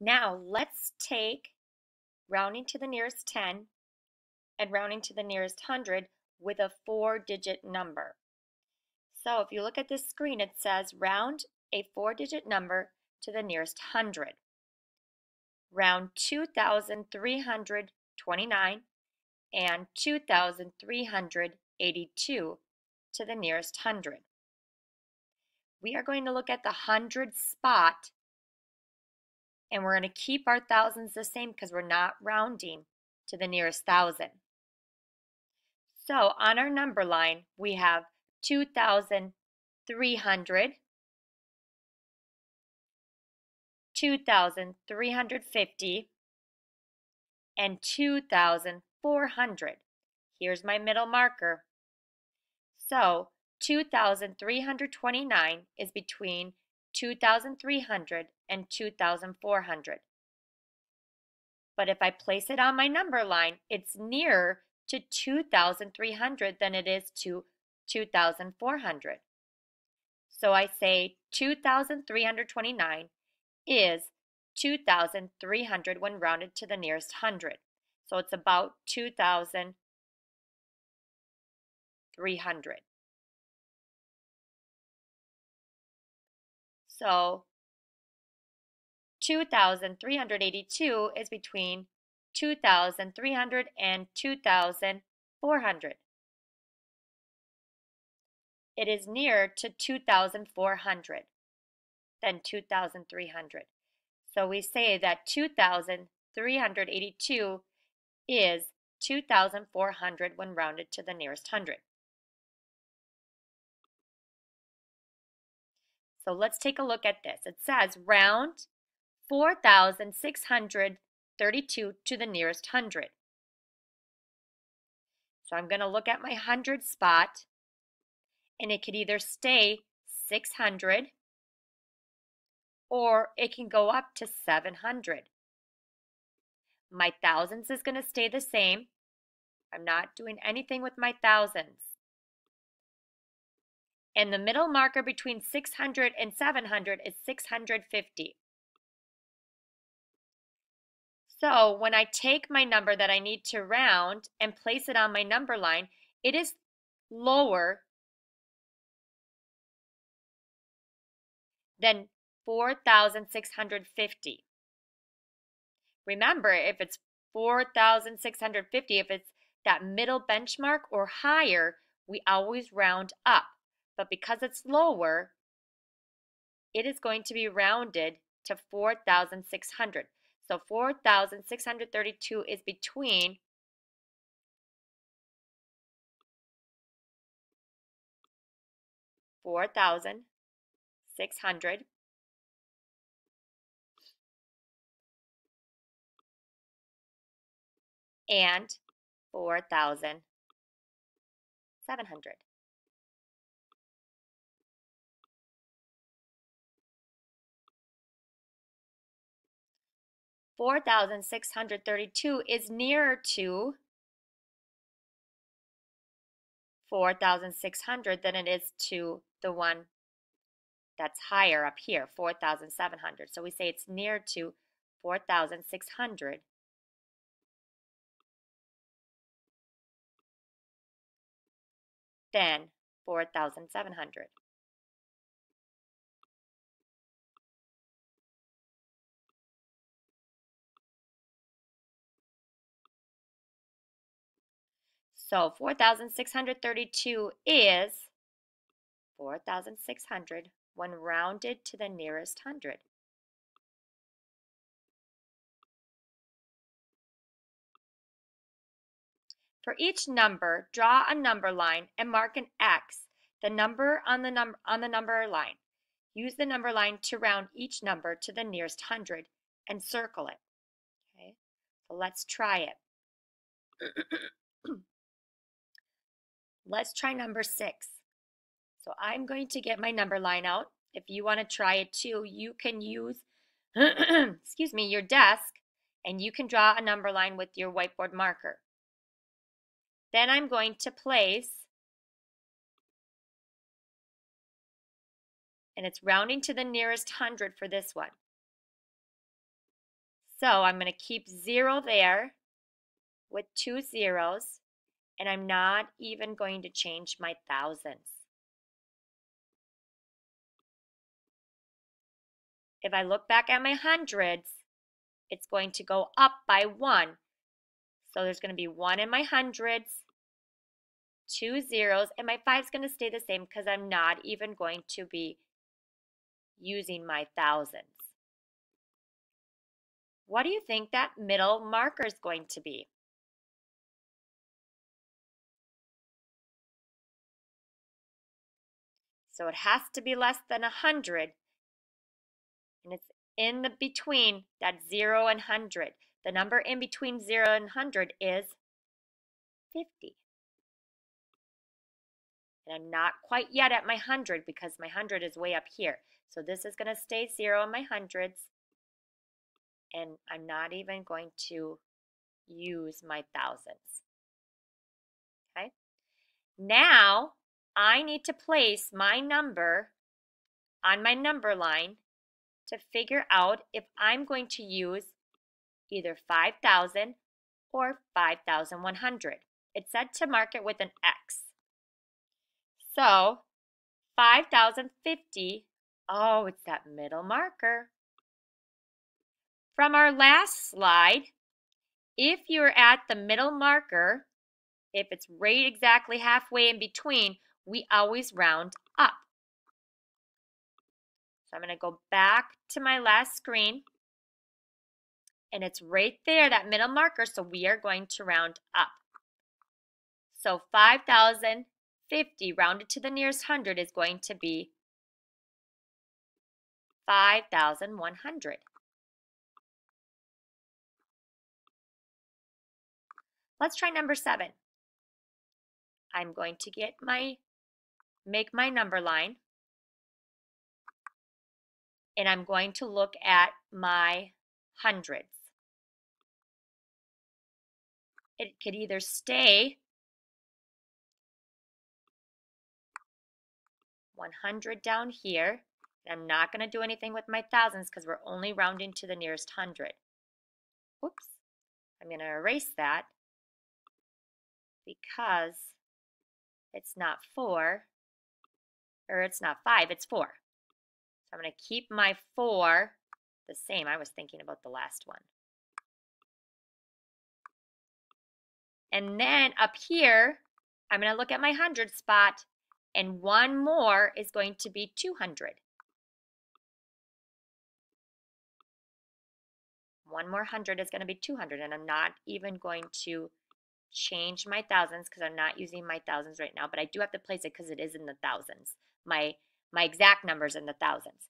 Now let's take rounding to the nearest 10 and rounding to the nearest 100 with a 4-digit number. So if you look at this screen, it says round a 4-digit number to the nearest 100. Round 2,329 and 2,382 to the nearest 100. We are going to look at the 100 spot, and we're going to keep our thousands the same because we're not rounding to the nearest 1,000. So on our number line, we have 2,300, 2,350, and 2,400. Here's my middle marker. So 2,329 is between 2,300 and 2,400. But if I place it on my number line, it's nearer to 2,300 than it is to 2,400. So I say 2,329 is 2,300 when rounded to the nearest 100. So it's about 2,300. So 2,382 is between 2,300 and 2,400. It is nearer to 2,400 than 2,300. So we say that 2,382 is 2,400 when rounded to the nearest 100. So let's take a look at this. It says round 4,632 to the nearest 100. So I'm going to look at my 100 spot, and it could either stay 600 or it can go up to 700. My thousands is going to stay the same. I'm not doing anything with my thousands. And the middle marker between 600 and 700 is 650. So when I take my number that I need to round and place it on my number line, it is lower than 4,650. Remember, if it's 4,650, if it's that middle benchmark or higher, we always round up. But because it's lower, it is going to be rounded to 4,600. So 4,632 is between 4,600 and 4,700. $4,632 is nearer to 4,600 than it is to the one that's higher up here, 4,700. So we say it's near to 4,600 than 4,700. So 4,632 is 4,600 when rounded to the nearest 100. For each number, draw a number line and mark an X, the number on the number line. Use the number line to round each number to the nearest 100 and circle it. Okay, so let's try it. Let's try number 6. So I'm going to get my number line out. If you want to try it too, you can use excuse me, your desk, and you can draw a number line with your whiteboard marker. Then I'm going to place, and it's rounding to the nearest 100 for this one. So I'm going to keep 0 there with 2 zeros, and I'm not even going to change my thousands. If I look back at my hundreds, it's going to go up by 1. So there's going to be 1 in my hundreds, 2 zeros, and my 5 is going to stay the same because I'm not even going to be using my thousands. What do you think that middle marker is going to be? So it has to be less than 100, and it's in the between that 0 and 100. The number in between 0 and 100 is 50. And I'm not quite yet at my 100 because my 100 is way up here. So this is going to stay 0 in my hundreds, and I'm not even going to use my thousands. Okay? Now I need to place my number on my number line to figure out if I'm going to use either 5,000 or 5,100. It said to mark it with an X. So 5,050, oh, it's that middle marker. From our last slide, if you're at the middle marker, if it's right exactly halfway in between, we always round up. So I'm going to go back to my last screen, and it's right there, that middle marker, so we are going to round up. So 5,050 rounded to the nearest hundred is going to be 5,100. Let's try number 7. I'm going to make my number line, and I'm going to look at my hundreds. It could either stay 100 down here, and I'm not going to do anything with my thousands because we're only rounding to the nearest hundred. Oops, I'm going to erase that because it's not 4, or it's not 5, it's 4. So I'm going to keep my 4 the same. I was thinking about the last one. And then up here, I'm going to look at my 100 spot, and one more is going to be 200. One more 100 is going to be 200, and I'm not even going to change my thousands because I'm not using my thousands right now, but I do have to place it because it is in the thousands. My exact number's in the thousands.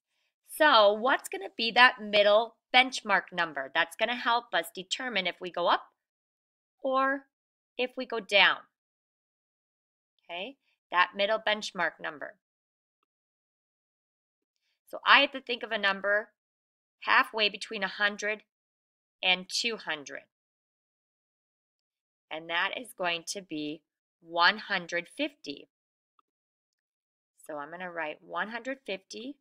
So what's going to be that middle benchmark number? That's going to help us determine if we go up or if we go down. Okay, that middle benchmark number. So I have to think of a number halfway between 100 and 200. And that is going to be 150. So I'm going to write 150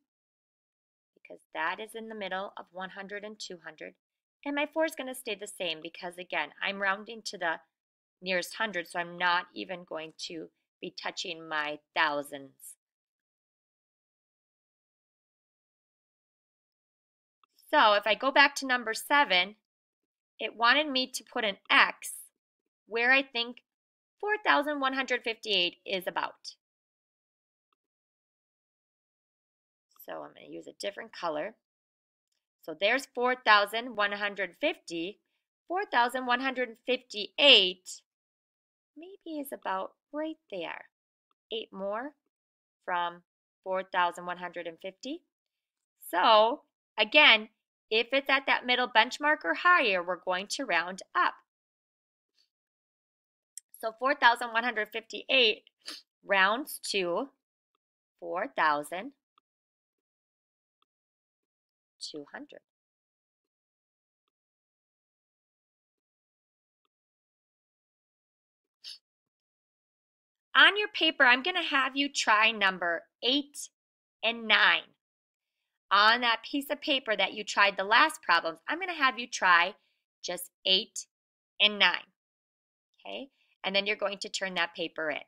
because that is in the middle of 100 and 200. And my 4 is going to stay the same because, again, I'm rounding to the nearest 100, so I'm not even going to be touching my thousands. So if I go back to number 7, it wanted me to put an X where I think 4,158 is about. So I'm going to use a different color. So there's 4,150. 4,158 maybe is about right there. 8 more from 4,150. So again, if it's at that middle benchmark or higher, we're going to round up. So 4,158 rounds to 4,200. On your paper, I'm going to have you try number 8 and 9. on that piece of paper that you tried the last problems, I'm going to have you try just 8 and 9. Okay? And then you're going to turn that paper in.